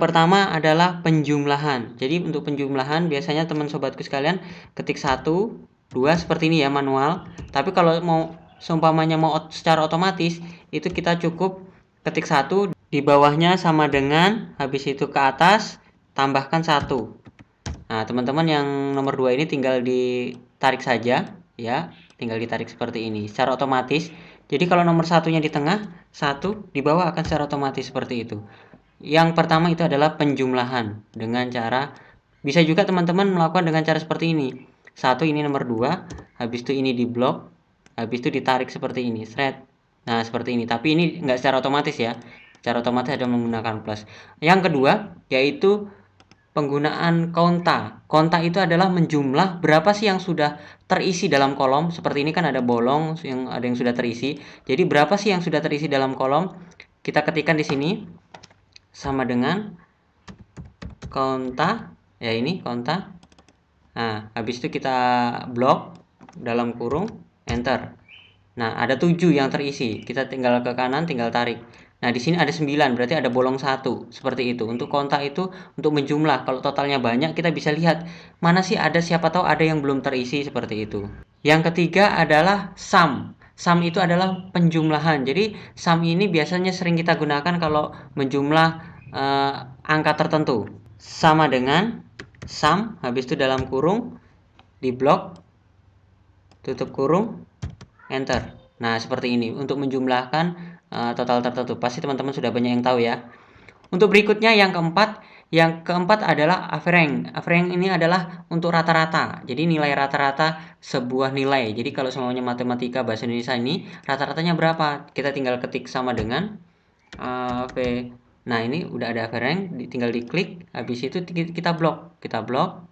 Pertama adalah penjumlahan. Jadi untuk penjumlahan biasanya teman sobatku sekalian ketik 1, 2 seperti ini ya manual. Tapi kalau mau seumpamanya mau secara otomatis itu kita cukup ketik 1, di bawahnya sama dengan, habis itu ke atas tambahkan 1. Nah, teman-teman yang nomor 2 ini tinggal ditarik saja ya, tinggal ditarik seperti ini secara otomatis. Jadi kalau nomor satunya di tengah, 1 di bawah akan secara otomatis seperti itu. Yang pertama itu adalah penjumlahan dengan cara, bisa juga teman-teman melakukan dengan cara seperti ini. 1 ini nomor 2, habis itu ini di blok, habis itu ditarik seperti ini, thread. Nah, seperti ini. Tapi ini enggak secara otomatis ya. Secara otomatis ada menggunakan plus. Yang kedua yaitu penggunaan konta. Konta itu adalah menjumlah berapa sih yang sudah terisi dalam kolom. Seperti ini kan ada bolong, yang ada yang sudah terisi. Jadi berapa sih yang sudah terisi dalam kolom? Kita ketikkan di sini sama dengan konta, ya ini konta. Nah, habis itu kita blok dalam kurung enter. Nah, ada 7 yang terisi. Kita tinggal ke kanan, tinggal tarik. Nah, di sini ada 9, berarti ada bolong 1. Seperti itu. Untuk konta itu untuk menjumlah. Kalau totalnya banyak, kita bisa lihat mana sih ada, siapa tahu ada yang belum terisi seperti itu. Yang ketiga adalah sum. Sum itu adalah penjumlahan. Jadi, sum ini biasanya sering kita gunakan kalau menjumlah angka tertentu. Sama dengan sum, habis itu dalam kurung, di blok, tutup kurung, enter. Nah, seperti ini untuk menjumlahkan total tertentu. Pasti teman-teman sudah banyak yang tahu ya. Untuk berikutnya yang keempat adalah average. Average ini adalah untuk rata-rata. Jadi nilai rata-rata sebuah nilai. Jadi kalau semuanya matematika bahasa Indonesia ini rata-ratanya berapa? Kita tinggal ketik sama dengan Nah, ini udah ada average, tinggal diklik, habis itu kita blok. Kita blok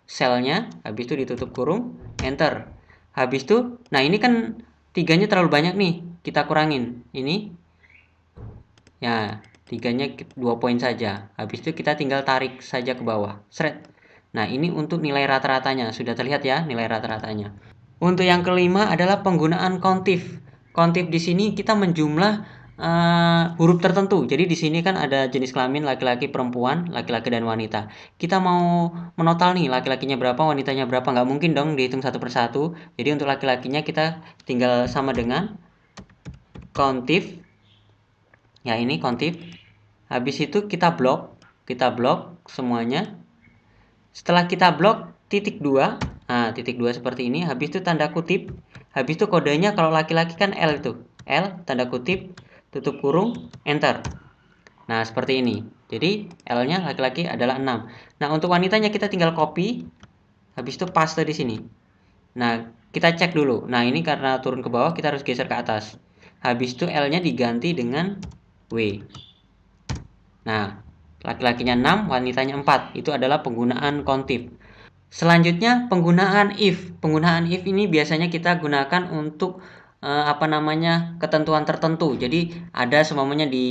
selnya, habis itu ditutup kurung, enter. Habis itu, nah ini kan 3-nya terlalu banyak nih, kita kurangin. Ini ya, 3-nya 2 poin saja. Habis itu kita tinggal tarik saja ke bawah. Seret. Nah, ini untuk nilai rata-ratanya. Sudah terlihat ya nilai rata-ratanya. Untuk yang kelima adalah penggunaan kontif. Kontif di sini kita menjumlah huruf tertentu. Jadi di sini kan ada jenis kelamin laki-laki, perempuan, laki-laki dan wanita. Kita mau menotal nih laki-lakinya berapa, wanitanya berapa, nggak mungkin dong dihitung satu persatu. Jadi untuk laki-lakinya kita tinggal sama dengan kontif. Ya ini kontif. Habis itu kita blok semuanya. Setelah kita blok titik 2, nah titik 2 seperti ini, habis itu tanda kutip, habis itu kodenya kalau laki-laki kan L itu, L tanda kutip, tutup kurung, enter. Nah seperti ini, jadi L-nya laki-laki adalah 6. Nah untuk wanitanya kita tinggal copy, habis itu paste di sini. Nah kita cek dulu, nah ini karena turun ke bawah kita harus geser ke atas. Habis itu L-nya diganti dengan W. Nah laki-lakinya 6, wanitanya 4. Itu adalah penggunaan kontif. Selanjutnya penggunaan if. Penggunaan if ini biasanya kita gunakan untuk ketentuan tertentu. Jadi ada semuanya di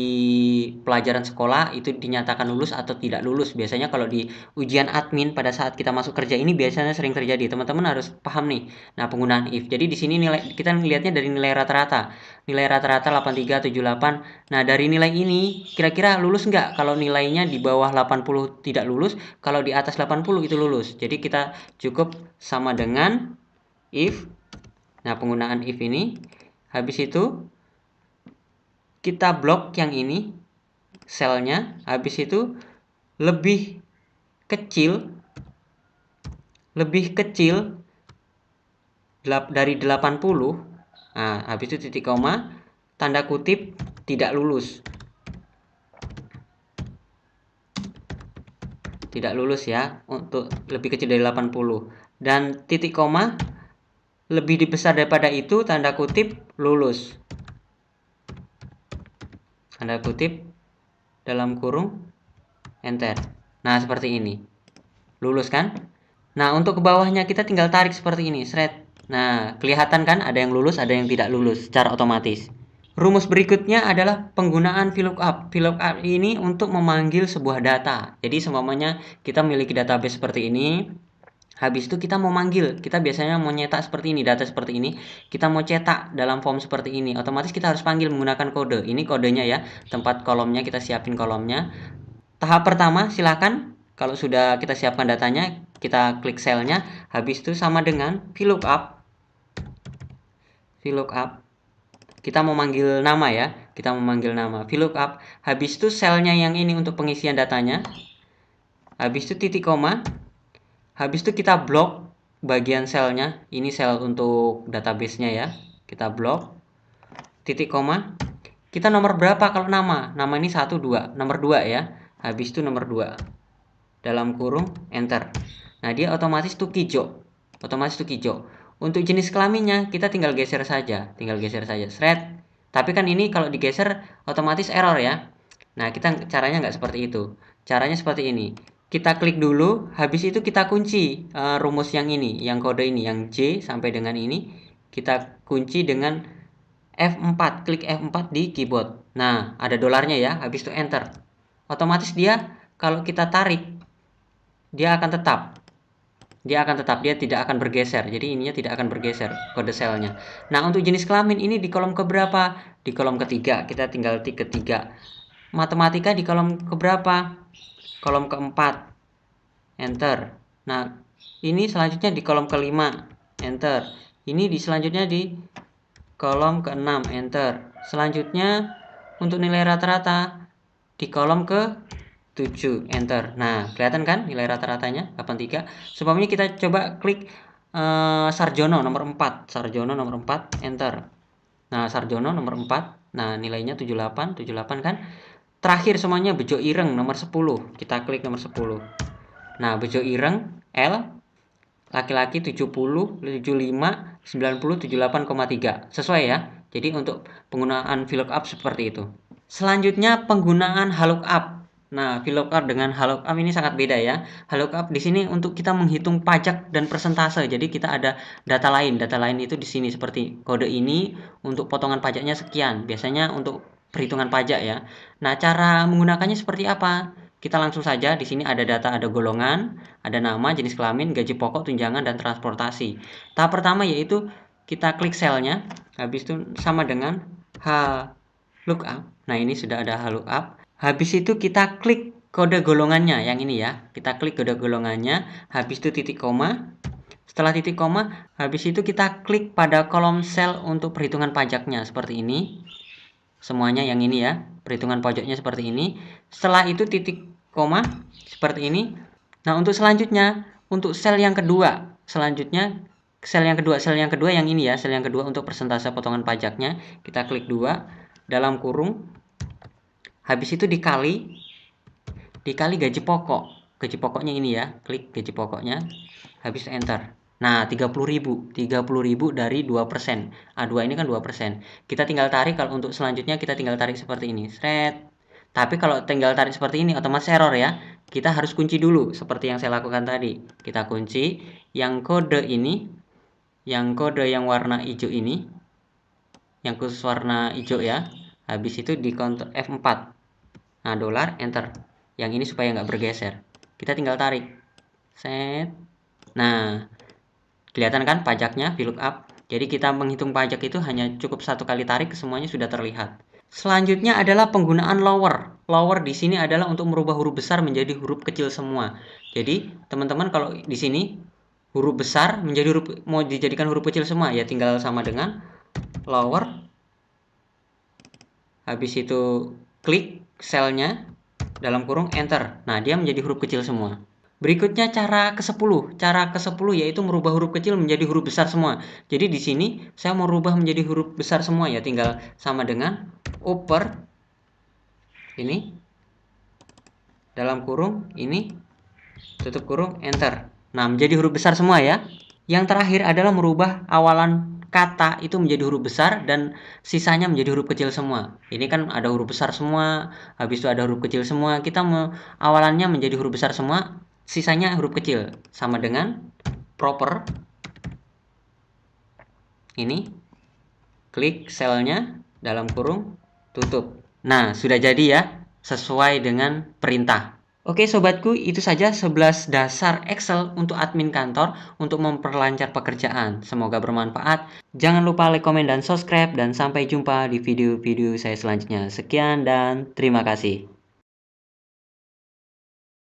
pelajaran sekolah itu dinyatakan lulus atau tidak lulus. Biasanya kalau di ujian admin pada saat kita masuk kerja ini biasanya sering terjadi. Teman-teman harus paham nih. Nah, penggunaan if. Jadi di sini kita lihatnya dari nilai rata-rata. Nilai rata-rata 83, 78. Nah, dari nilai ini kira-kira lulus nggak? Kalau nilainya di bawah 80 tidak lulus, kalau di atas 80 itu lulus. Jadi kita cukup sama dengan if. Nah, penggunaan if ini, habis itu kita blok yang ini, selnya, habis itu lebih kecil dari 80. Nah, habis itu titik koma, tanda kutip tidak lulus. Tidak lulus ya, untuk lebih kecil dari 80. Dan titik koma lebih besar daripada itu, tanda kutip lulus. Tanda kutip dalam kurung enter. Nah, seperti ini. Lulus kan? Nah, untuk ke bawahnya kita tinggal tarik seperti ini, thread. Nah, kelihatan kan ada yang lulus, ada yang tidak lulus secara otomatis. Rumus berikutnya adalah penggunaan VLOOKUP. VLOOKUP ini untuk memanggil sebuah data. Jadi, semuanya kita memiliki database seperti ini. Habis itu kita mau manggil, kita biasanya mau nyetak seperti ini, data seperti ini, kita mau cetak dalam form seperti ini, otomatis kita harus panggil menggunakan kode. Ini kodenya ya, tempat kolomnya kita siapin kolomnya. Tahap pertama silakan kalau sudah kita siapkan datanya, kita klik selnya, habis itu sama dengan VLOOKUP. Kita mau manggil nama ya, kita mau manggil nama VLOOKUP. Habis itu selnya yang ini untuk pengisian datanya. Habis itu titik koma. Habis itu kita blok bagian selnya. Ini sel untuk database-nya ya. Kita blok. Titik koma. Kita nomor berapa kalau nama? Nama ini 1, 2. Nomor 2 ya. Habis itu nomor 2. Dalam kurung enter. Nah, dia otomatis tuh hijau. Untuk jenis kelaminnya kita tinggal geser saja, Shred. Tapi kan ini kalau digeser otomatis error ya. Nah, kita caranya nggak seperti itu. Caranya seperti ini. Kita klik dulu, habis itu kita kunci rumus yang ini, yang kode ini, yang J sampai dengan ini. Kita kunci dengan F4, klik F4 di keyboard. Nah, ada dolarnya ya, habis itu enter. Otomatis dia kalau kita tarik, dia akan tetap. Dia tidak akan bergeser. Jadi ininya tidak akan bergeser kode selnya. Nah, untuk jenis kelamin ini di kolom keberapa? Di kolom ketiga. Kita tinggal tik ketiga. Matematika di kolom keberapa? Kolom keempat. Enter. Nah, ini selanjutnya di kolom kelima. Enter. Ini selanjutnya di kolom keenam. Enter. Selanjutnya untuk nilai rata-rata di kolom ke 7, enter. Nah, kelihatan kan nilai rata-ratanya 83. Sebelumnya kita coba klik Sarjono nomor 4. Enter. Nah, Sarjono nomor 4. Nah, nilainya 78 kan. Terakhir semuanya Bejo Ireng nomor 10. Kita klik nomor 10. Nah, Bejo Ireng L laki-laki 70, 75, 90, 78,3. Sesuai ya. Jadi untuk penggunaan VLOOKUP seperti itu. Selanjutnya penggunaan HLOOKUP. Nah, VLOOKUP dengan HLOOKUP ini sangat beda ya. HLOOKUP di sini untuk kita menghitung pajak dan persentase. Jadi kita ada data lain. Data lain itu di sini seperti kode ini untuk potongan pajaknya sekian. Biasanya untuk perhitungan pajak ya. Nah, cara menggunakannya seperti apa? Kita langsung saja di sini ada data, ada golongan, ada nama, jenis kelamin, gaji pokok, tunjangan dan transportasi. Tahap pertama yaitu kita klik selnya, habis itu sama dengan HLOOKUP. Nah, ini sudah ada HLOOKUP. Habis itu kita klik kode golongannya yang ini ya. Kita klik kode golongannya, habis itu titik koma. Setelah titik koma, habis itu kita klik pada kolom sel untuk perhitungan pajaknya seperti ini. Semuanya yang ini ya, perhitungan pajaknya seperti ini. Setelah itu titik koma seperti ini. Nah, untuk selanjutnya, untuk sel yang kedua, sel yang kedua yang ini ya, sel yang kedua untuk persentase potongan pajaknya, kita klik 2 dalam kurung. Habis itu dikali gaji pokok. Gaji pokoknya ini ya, klik gaji pokoknya. Habis enter. Nah, 30.000 dari 2%. A2 ini kan 2%. Kita tinggal tarik, kalau untuk selanjutnya kita tinggal tarik seperti ini. Shred. Tapi kalau tinggal tarik seperti ini otomatis error ya. Kita harus kunci dulu seperti yang saya lakukan tadi. Kita kunci yang kode ini, yang kode yang warna hijau ini, yang khusus warna hijau ya. Habis itu di counter F4. Nah, dolar, enter. Yang ini supaya nggak bergeser. Kita tinggal tarik. Set. Nah, kelihatan kan pajaknya, VLOOKUP. Jadi kita menghitung pajak itu hanya cukup satu kali tarik, semuanya sudah terlihat. Selanjutnya adalah penggunaan lower. Lower di sini adalah untuk merubah huruf besar menjadi huruf kecil semua. Jadi, teman-teman kalau di sini huruf besar menjadi mau dijadikan huruf kecil semua, ya tinggal sama dengan lower. Habis itu klik selnya dalam kurung enter. Nah, dia menjadi huruf kecil semua. Berikutnya cara ke-10. Cara ke-10 yaitu merubah huruf kecil menjadi huruf besar semua. Jadi di sini saya mau rubah menjadi huruf besar semua ya, tinggal sama dengan upper ini dalam kurung ini tutup kurung enter. Nah, menjadi huruf besar semua ya. Yang terakhir adalah merubah awalan kata itu menjadi huruf besar dan sisanya menjadi huruf kecil semua. Ini kan ada huruf besar semua, habis itu ada huruf kecil semua. Kita awalannya menjadi huruf besar semua, sisanya huruf kecil. Sama dengan proper. Ini klik selnya dalam kurung tutup. Nah, sudah jadi ya, sesuai dengan perintah. Oke sobatku, itu saja 11 dasar Excel untuk admin kantor untuk memperlancar pekerjaan. Semoga bermanfaat. Jangan lupa like, komen, dan subscribe. Dan sampai jumpa di video-video saya selanjutnya. Sekian dan terima kasih.